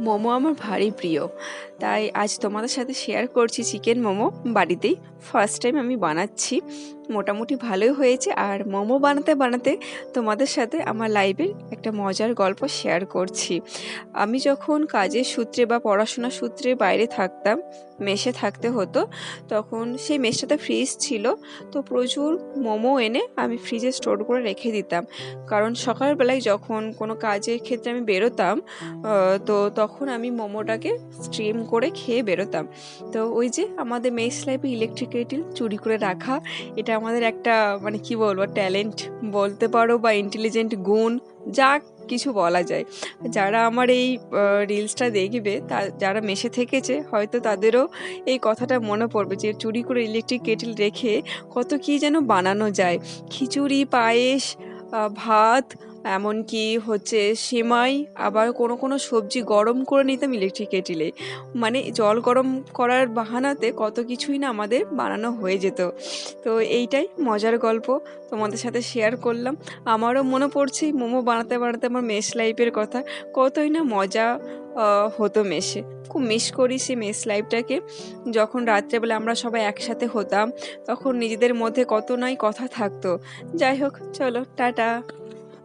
মোমো আমার ভারী প্রিয়, তাই আজ তোমাদের সাথে শেয়ার করছি চিকেন মোমো। বাড়িতেই ফার্স্ট টাইম আমি বানাচ্ছি, মোটামুটি ভালোই হয়েছে। আর মোমো বানাতে বানাতে তোমাদের সাথে আমার লাইফের একটা মজার গল্প শেয়ার করছি। আমি যখন কাজের সূত্রে বা পড়াশোনার সূত্রে বাইরে থাকতাম, মেসে থাকতে হতো, তখন সেই মেসটাতে ফ্রিজ ছিল, তো প্রচুর মোমো এনে আমি ফ্রিজে স্টোর করে রেখে দিতাম। কারণ সকালবেলায় যখন কোনো কাজের ক্ষেত্রে আমি বেরোতাম, তো তখন আমি মোমোটাকে স্টিম করে খেয়ে বেরোতাম। তো ওই যে আমাদের মেস লাইফে ইলেকট্রিক কেটেল চুরি করে রাখা, এটা আমাদের একটা মানে কি বলবো ট্যালেন্ট বলতে পারো, বা ইন্টেলিজেন্ট গুণ, যা কিছু বলা যায়। যারা আমার এই রিলসটা দেখবে, যারা মেসে থেকেছে হয়তো তাদেরও এই কথাটা মনে পড়বে যে চুরি করে ইলেকট্রিক কেটেল রেখে কত কী যেন বানানো যায়। খিচুড়ি, পায়েস, ভাত, এমনকি হচ্ছে সেমাই, আবার কোনো কোনো সবজি গরম করে নিতাম ইলেকট্রিক কেটেলে। মানে জল গরম করার বাহানাতে কত কিছুই না আমাদের বানানো হয়ে যেত। তো এইটাই মজার গল্প তোমাদের সাথে শেয়ার করলাম। আমারও মনে পড়ছে মোমো বানাতে বানাতে আমার মেস লাইফের কথা, কতই না মজা হতো মেসে। খুব মিস করি সেই মেস লাইফটাকে। যখন রাত্রেবেলা আমরা সবাই একসাথে হতাম, তখন নিজেদের মধ্যে কত নাই কথা থাকতো। যাই হোক, চলো টাটা।